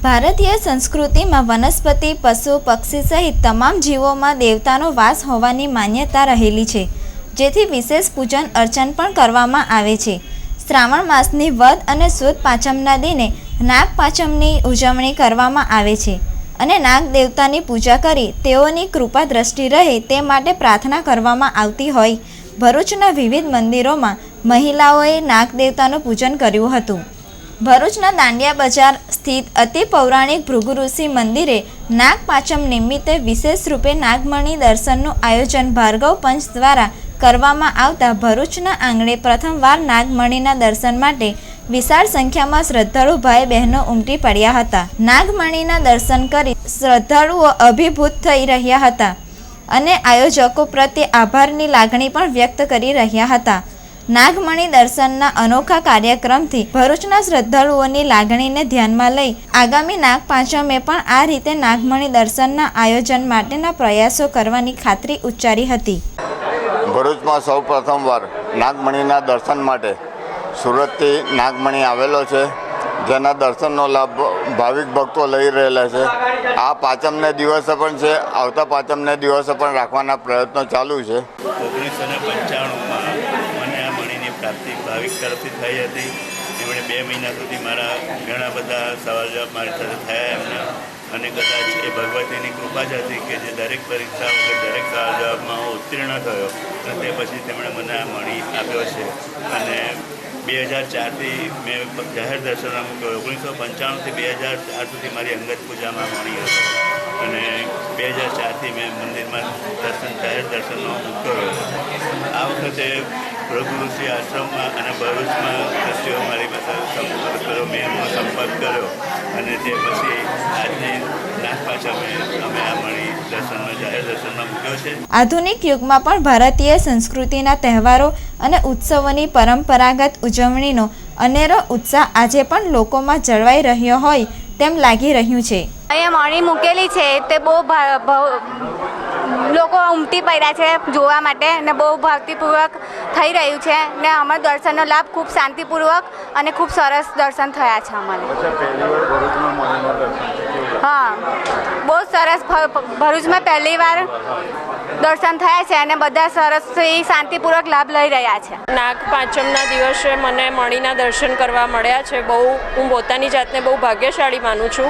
ભારતીય સંસ્કૃતિમાં વનસ્પતિ, પશુ, પક્ષી સહિત તમામ જીવોમાં દેવતાનો વાસ હોવાની માન્યતા રહેલી છે, જેથી વિશેષ પૂજન અર્ચન પણ કરવામાં આવે છે. શ્રાવણ માસની વદ અને સુદ પાંચમના દિને નાગ પાંચમની ઉજવણી કરવામાં આવે છે અને નાગ દેવતાની પૂજા કરી તેઓની કૃપા દ્રષ્ટિ રહે તે માટે પ્રાર્થના કરવામાં આવતી હોય ભરૂચના વિવિધ મંદિરોમાં મહિલાઓએ નાગ દેવતાનું પૂજન કર્યું હતું. ભરૂચના દાંડિયા બજાર સ્થિત અતિ પૌરાણિક ભૃગુ ઋષિ મંદિરે નાગ પાંચમ નિમિત્તે વિશેષ રૂપે નાગમણી દર્શનનું આયોજન ભાર્ગવ પંચ દ્વારા કરવામાં આવતા ભરૂચના આંગણે પ્રથમવાર નાગમણીના દર્શન માટે વિશાળ સંખ્યામાં શ્રદ્ધાળુ ભાઈ બહેનો ઉમટી પડ્યા હતા. નાગમણીના દર્શન કરી શ્રદ્ધાળુઓ અભિભૂત થઈ રહ્યા હતા અને આયોજકો પ્રત્યે આભારની લાગણી પણ વ્યક્ત કરી રહ્યા હતા. નાગમણી દર્શનના અનોખા કાર્યક્રમથી ભરૂચના શ્રદ્ધાળુઓની લાગણીને ધ્યાનમાં લઈ આગામી નાગ પાંચમે પણ આ રીતે નાગમણી દર્શનના આયોજન માટેના પ્રયાસો કરવાની ખાતરી ઉચ્ચારી હતી. ભરૂચમાં સૌ પ્રથમવાર નાગમણીના દર્શન માટે સુરતથી નાગમણી આવેલો છે, જેના દર્શનનો લાભ ભાવિક ભક્તો લઈ રહેલા છે. આ પાંચમને દિવસે પણ છે, આવતા પાંચમને દિવસે પણ રાખવાના પ્રયત્નો ચાલુ છે. 1995માં મને આ મણીની પ્રાપ્તિ ભાવિક તરફથી થઈ હતી. એમણે 2 મહિના સુધી મારા ઘણા બધા સવાલ જવાબ મારી સાથે થયા એમના, અને કદાચ એ ભગવતીની કૃપા જ હતી કે જે દરેક પરીક્ષાઓ કે દરેક સવાલ જવાબમાં હું ઉત્તીર્ણ થયો અને તે પછી તેમણે મને આ મણી આપ્યો છે. અને 2004થી મેં જાહેર દર્શનમાં મૂક્યો. 1995થી 2004 સુધી મારી અંગત પૂજામાં મણી હતી અને 2004થી મેં મંદિરમાં જાહેર દર્શનનો મૂક્યો. આ વખતે ભૃગુ ઋષિ આશ્રમમાં અને ભરૂચમાં દ્રષ્ટિઓ મારી પાસે સંપર્ક કર્યો, મેં એમનો સંપર્ક કર્યો અને તે પછી આજની નાગ પાંચમે અમે આ મણી દર્શનમાં જાહેર દર્શનમાં મૂક્યો છે. આધુનિક યુગમાં પણ ભારતીય સંસ્કૃતિના તહેવારો અને ઉત્સવોની પરંપરાગત ઉજવણીનો અનેરો ઉત્સાહ આજે પણ લોકોમાં જળવાઈ રહ્યો હોય તેમ લાગી રહ્યું છે. અહીંયા મણી મૂકેલી છે તે બહુ લોકો ઉમટી પડ્યા છે જોવા માટે અને બહુ ભક્તિપૂર્વક થઈ રહ્યું છે ને અમારા દર્શનનો લાભ ખૂબ શાંતિપૂર્વક અને ખૂબ સરસ દર્શન થયા છે અમારે. હા, બહુ સરસ. ભરૂચમાં પહેલી વાર દર્શન થયા છે અને બધા સરસ શાંતિપૂર્વક લાભ લઈ રહ્યા છે. નાગ પાંચમના દિવસે મને મણીના દર્શન કરવા મળ્યા છે. હું પોતાની જાતને બહુ ભાગ્યશાળી માનું છું.